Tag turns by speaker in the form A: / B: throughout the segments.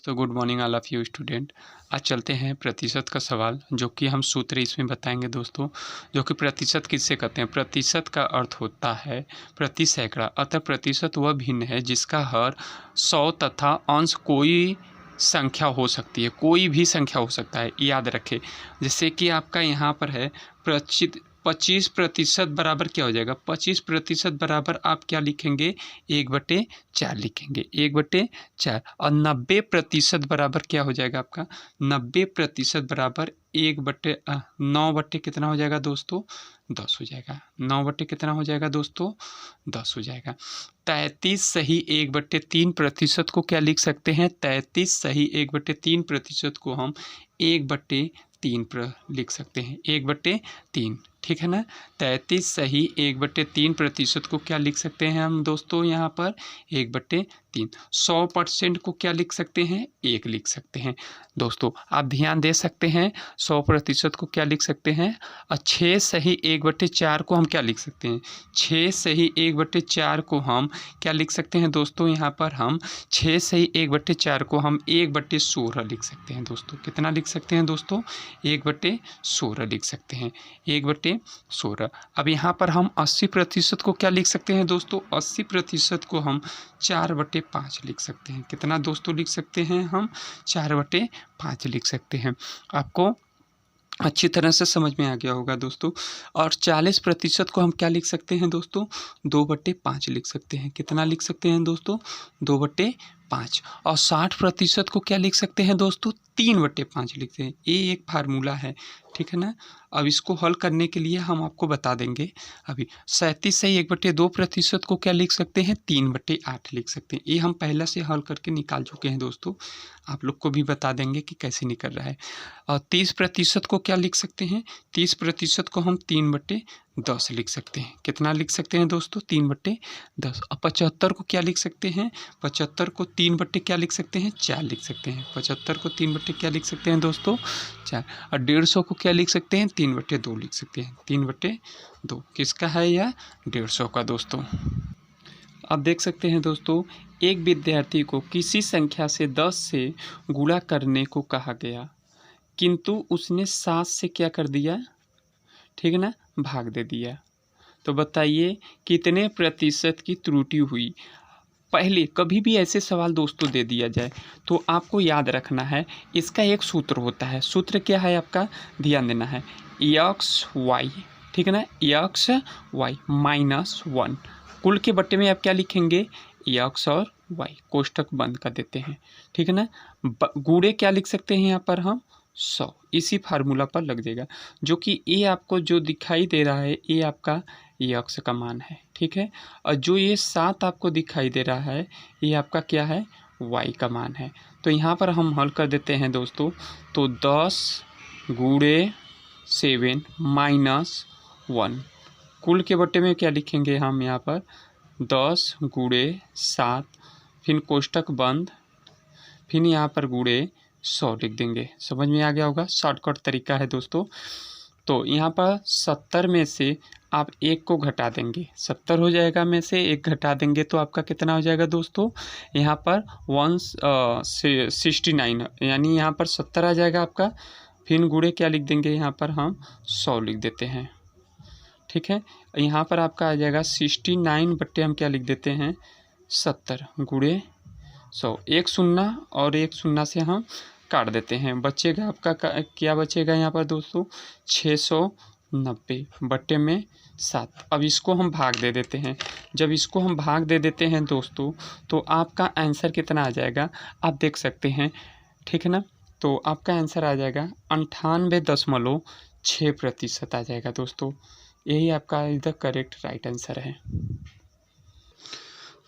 A: तो good morning all of you student. आज चलते हैं प्रतिशत का सवाल, जो कि हम सूत्र इसमें बताएंगे दोस्तों। जो कि प्रतिशत किससे कहते हैं? प्रतिशत का अर्थ होता है प्रति सैकड़ा। अतः प्रतिशत वह भिन्न है जिसका हर 100 तथा अंश कोई संख्या हो सकती है, कोई भी संख्या हो सकता है, याद रखें। जैसे कि आपका यहाँ पर है 25% बराबर क्या हो जाएगा? 25% बराबर आप क्या लिखेंगे? 1/4 लिखेंगे, 1/4। और 90% बराबर क्या हो जाएगा आपका? 90% बराबर 9 कितना हो जाएगा दोस्तों? 10 हो जाएगा। 9 कितना हो जाएगा दोस्तों? 10 हो जाएगा। 33 सही 1/3% को क्या लिख सकते हैं? 33 सही 1/3% को हम 1/3 लिख सकते हैं, 1/3, ठीक है ना। 33 सही 1/3% को क्या लिख सकते हैं हम दोस्तों? यहाँ पर 1/3। 100% को क्या लिख सकते हैं? 1 लिख सकते हैं दोस्तों। आप ध्यान दे सकते हैं, 100% को क्या लिख सकते हैं? और 6 सही 1/4 को हम क्या लिख सकते हैं? 6 सही 1/4 को हम क्या लिख सकते हैं दोस्तों? यहाँ पर हम 6 सही 1/4 को हम 1/16 लिख सकते हैं दोस्तों। कितना लिख सकते हैं दोस्तों? 1/16 लिख सकते हैं, 1/16। अब यहाँ पर हम 80% को क्या लिख सकते हैं दोस्तों? 80% को हम 4/5 लिख सकते हैं। कितना दोस्तों लिख सकते हैं हम? 4/5 लिख सकते हैं। आपको अच्छी तरह से समझ में आ गया होगा दोस्तों। और 40% को हम क्या लिख सकते हैं दोस्तों? 2/5 लिख सकते हैं। कितना लिख सकते हैं दोस्तों? 2/5। और 60% को क्या लिख सकते हैं दोस्तों? 3/5 लिखते हैं। ये एक फार्मूला है, ठीक है ना। अब इसको हल करने के लिए हम आपको बता देंगे। अभी 37 से 1/2% को क्या लिख सकते हैं? 3/8 लिख सकते हैं। ये हम पहले से हल करके निकाल चुके हैं दोस्तों। आप लोग को भी बता देंगे कि कैसे निकल रहा है। और 30% को क्या लिख सकते हैं? 30% को हम 3/10 लिख सकते हैं। कितना लिख सकते हैं दोस्तों? 3/10। और 75 को क्या लिख सकते हैं? 75 को 3/, क्या लिख सकते हैं? 4 लिख सकते हैं। 75 को 3/, क्या लिख सकते हैं दोस्तों? 4। और 150 को क्या लिख सकते हैं? 3/2 लिख सकते हैं, 3/2। किसका है यह? 150 का दोस्तों। अब देख सकते हैं दोस्तों, एक विद्यार्थी को किसी संख्या से 10 से गुणा करने को कहा गया, किंतु उसने 7 से क्या कर दिया? ठीक है ना, भाग दे दिया। तो बताइए कितने प्रतिशत की त्रुटि हुई? पहले कभी भी ऐसे सवाल दोस्तों दे दिया जाए तो आपको याद रखना है, इसका एक सूत्र होता है। सूत्र क्या है आपका? ध्यान देना है, XY, ठीक है ना, XY -1। कुल के बट्टे में आप क्या लिखेंगे? X और Y, कोष्टक बंद कर देते हैं, ठीक है ना। गुणे क्या लिख सकते हैं यहाँ पर हम? 100। इसी फार्मूला पर लग जाएगा, जो कि ये आपको जो दिखाई दे रहा है ये आपका X का मान है, ठीक है। और जो ये 7 आपको दिखाई दे रहा है ये आपका क्या है? Y का मान है। तो यहाँ पर हम हल कर देते हैं दोस्तों। तो 10 गुणे 7 -1, कुल के बट्टे में क्या लिखेंगे हम यहाँ पर? 10 गुणे 7, फिर कोष्टक बंद, फिर यहाँ पर गुणे 100 लिख देंगे। समझ में आ गया होगा, शॉर्टकट तरीका है दोस्तों। तो यहाँ पर 70 में से आप 1 को घटा देंगे, 70 हो जाएगा, में से 1 घटा देंगे तो आपका कितना हो जाएगा दोस्तों? यहाँ पर 169, यानी यहाँ पर 70 आ जाएगा आपका। फिर गुणे क्या लिख देंगे? यहाँ पर हम 100 लिख देते हैं, ठीक है। यहाँ पर आपका आ जाएगा 69/, हम क्या लिख देते हैं? 70 गुणे 100। 1 शून्य और 1 शून्य से हम काट देते हैं, बचेगा आपका क्या बचेगा यहाँ पर दोस्तों? 690 में 7। अब इसको हम भाग दे देते हैं। जब इसको हम भाग दे देते हैं दोस्तों तो आपका आंसर कितना आ जाएगा? आप देख सकते हैं, ठीक है ना। तो आपका आंसर आ जाएगा 98.6% आ जाएगा दोस्तों। यही आपका इधर करेक्ट राइट आंसर है।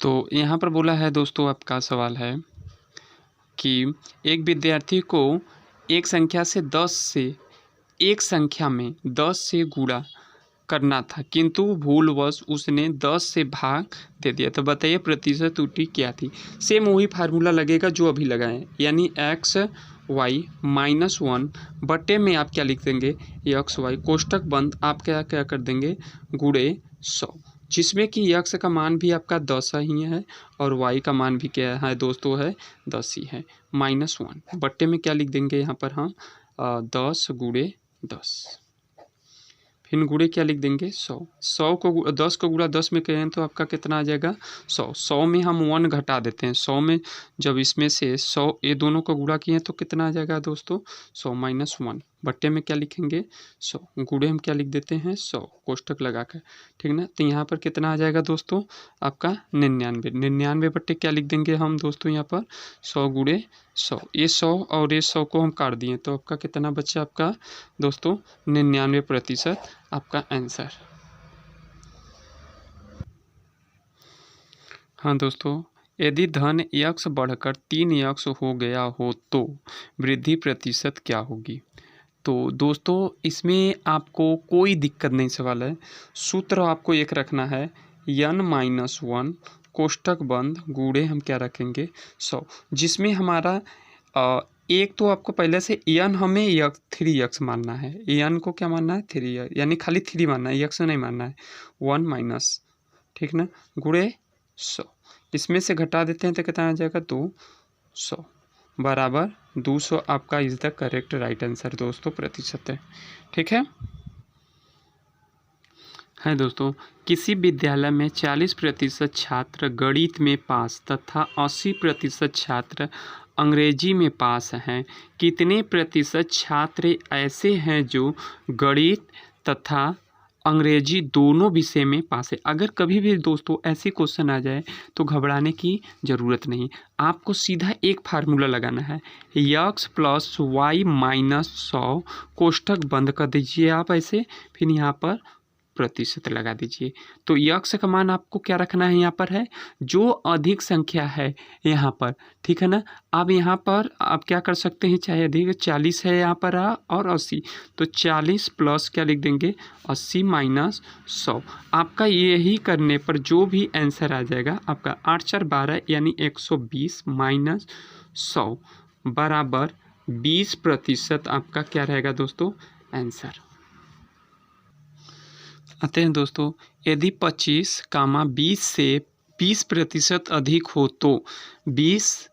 A: तो यहाँ पर बोला है दोस्तों, आपका सवाल है कि एक विद्यार्थी को एक संख्या से 10 से एक संख्या में 10 से गुणा करना था, किंतु भूलवश उसने 10 से भाग दे दिया। तो बताइए प्रतिशत त्रुटि क्या थी? सेम वही फार्मूला लगेगा जो अभी लगाएं, यानी XY -1 बटे में आप क्या लिख देंगे? XY, कोष्टक बंद, आप क्या क्या कर देंगे? गुणे 100। जिसमें कि x का मान भी आपका 10 ही है और y का मान भी क्या है दोस्तों, है 10 ही है, -1 बट्टे में क्या लिख देंगे यहाँ पर हम 10 गुणे 10, फिर गुणे क्या लिख देंगे 100, 100 को 10 को गुणा 10 में करें तो आपका कितना आ जाएगा 100, 100 में हम 1 घटा देते हैं, 100 में जब इसमें से 100 ये दोनों को गुणा किए तो कितना आ जाएगा दोस्तों 100 - 1 बट्टे में क्या लिखेंगे 100, गुणे हम क्या लिख देते हैं 100 कोष्टक लगाकर, ठीक ना। तो यहाँ पर कितना आ जाएगा दोस्तों आपका 99, 99 बट्टे क्या लिख देंगे हम दोस्तों यहाँ पर 100 गुणे 100, ये 100 और ये 100 को हम काट दिए तो आपका कितना बचा आपका दोस्तों 99% आपका आंसर। हाँ दोस्तों, यदि धन x बढ़कर 3x हो गया हो तो वृद्धि प्रतिशत क्या होगी। तो दोस्तों इसमें आपको कोई दिक्कत नहीं सवाल है, सूत्र आपको एक रखना है n-1 कोष्टक बंद गुणे हम क्या रखेंगे 100, जिसमें हमारा एक तो आपको पहले से n हमें 3x मानना है, n को क्या मानना है 3, यानी खाली 3 मानना है, x नहीं मानना है, 1 माइनस, ठीक ना, गुणे 100, इसमें से घटा देते हैं तो कितना आ जाएगा 200 बराबर 200 आपका is the correct right answer दोस्तों प्रतिशत है, ठीक है दोस्तों। किसी विद्यालय में 40% छात्र गणित में पास तथा 80% छात्र अंग्रेजी में पास हैं, कितने प्रतिशत छात्र ऐसे हैं जो गणित तथा अंग्रेजी दोनों विषय में पास है। अगर कभी भी दोस्तों ऐसे क्वेश्चन आ जाए तो घबराने की ज़रूरत नहीं, आपको सीधा एक फार्मूला लगाना है, x + y - 100 कोष्टक बंद कर दीजिए आप ऐसे, फिर यहाँ पर प्रतिशत लगा दीजिए। तो x का मान आपको क्या रखना है, यहाँ पर है जो अधिक संख्या है यहाँ पर, ठीक है ना। अब यहाँ पर आप क्या कर सकते हैं, चाहे अधिक 40 है यहाँ पर और 80, तो 40 प्लस क्या लिख देंगे 80 - 100, आपका यही करने पर जो भी आंसर आ जाएगा आपका 8 4 12 यानी 120 - 100 बराबर 20% आपका क्या रहेगा दोस्तों आंसर। आते हैं दोस्तों, यदि 25, 20 से 20% अधिक हो तो 20,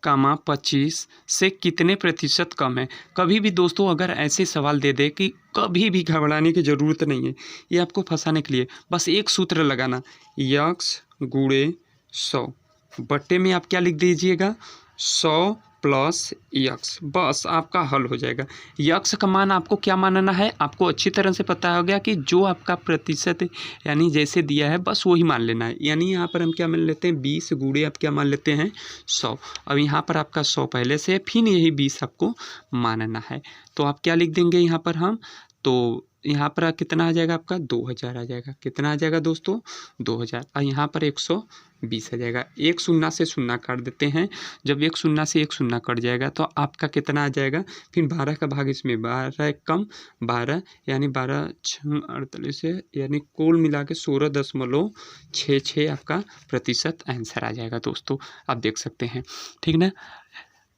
A: 25 से कितने प्रतिशत कम है। कभी भी दोस्तों अगर ऐसे सवाल दे दे कि कभी भी घबराने की ज़रूरत नहीं है, ये आपको फंसाने के लिए बस एक सूत्र लगाना, x गुणे 100 बट्टे में आप क्या लिख दीजिएगा 100 + x, बस आपका हल हो जाएगा। x का मान आपको क्या मानना है, आपको अच्छी तरह से पता हो गया कि जो आपका प्रतिशत यानी जैसे दिया है बस वही मान लेना है, यानी यहाँ पर हम क्या मान लेते हैं 20 गुणे आप क्या मान लेते हैं 100, अब यहाँ पर आपका 100 पहले से फिर यही 20 आपको मानना है, तो आप क्या लिख देंगे यहाँ पर हम, तो यहाँ पर कितना आ जाएगा आपका 2000 आ जाएगा, कितना आ जाएगा दोस्तों 2000, और यहाँ पर 120 आ जाएगा। एक शून्य से शून्य काट देते हैं, जब एक शून्य से एक शून्य कट जाएगा तो आपका कितना आ जाएगा, फिर 12 का भाग इसमें 12 कम 12 यानी 12 6 48 है, यानी कुल मिला के 16.66 आपका प्रतिशत आंसर आ जाएगा दोस्तों, आप देख सकते हैं, ठीक ना।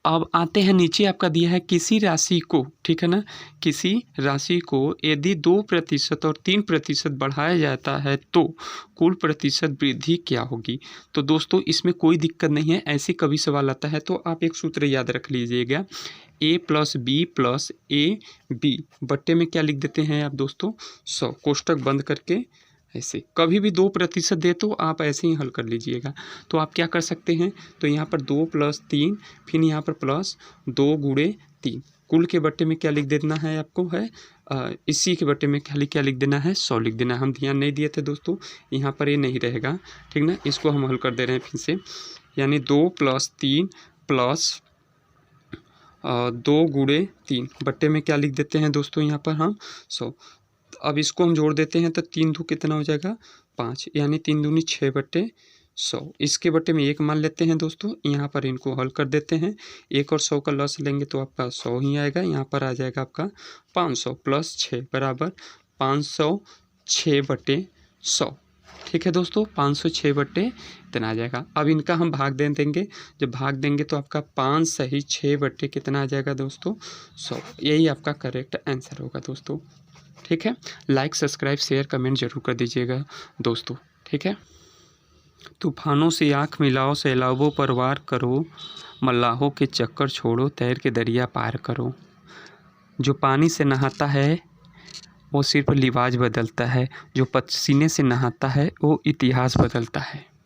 A: अब आते हैं नीचे आपका दिया है किसी राशि को, ठीक है ना, किसी राशि को यदि 2% और 3% बढ़ाया जाता है तो कुल प्रतिशत वृद्धि क्या होगी। तो दोस्तों इसमें कोई दिक्कत नहीं है, ऐसे कभी सवाल आता है तो आप एक सूत्र याद रख लीजिएगा, a + b + ab बट्टे में क्या लिख देते हैं आप दोस्तों 100 कोष्टक बंद करके, ऐसे कभी भी 2% दे तो आप ऐसे ही हल कर लीजिएगा। तो आप क्या कर सकते हैं, तो यहाँ पर 2 + 3 फिर यहाँ पर +2 गुणे 3 कुल के बट्टे में क्या लिख देना है आपको है इसी के बट्टे में खाली क्या लिख देना है 100 लिख देना। हम ध्यान नहीं दिए थे दोस्तों, यहाँ पर ये नहीं रहेगा, ठीक ना, इसको हम हल कर दे रहे हैं फिर से, यानी 2 + 3 + 2 गुणे 3 बट्टे में क्या लिख देते हैं दोस्तों यहाँ पर हम 100। अब इसको हम जोड़ देते हैं तो 3 दूनी कितना हो जाएगा 5, यानी 3 दूनी 6/100, इसके बट्टे में 1 मान लेते हैं दोस्तों, यहाँ पर इनको हल कर देते हैं, 1 और 100 का लॉस लेंगे तो आपका 100 ही आएगा, यहाँ पर आ जाएगा आपका 500 + 6 बराबर 506/100, ठीक है दोस्तों 506 इतना आ जाएगा। अब इनका हम भाग दे देंगे, जब भाग देंगे तो आपका 5 सही 6 कितना आ जाएगा दोस्तों 100, यही आपका करेक्ट आंसर होगा दोस्तों, ठीक है। लाइक सब्सक्राइब शेयर कमेंट जरूर कर दीजिएगा दोस्तों। ठीक है। तूफानों से आँख मिलाओ, सैलाबों पर वार करो, मल्लाहों के चक्कर छोड़ो, तैर के दरिया पार करो। जो पानी से नहाता है वो सिर्फ लिबास बदलता है, जो पसीने से नहाता है वो इतिहास बदलता है।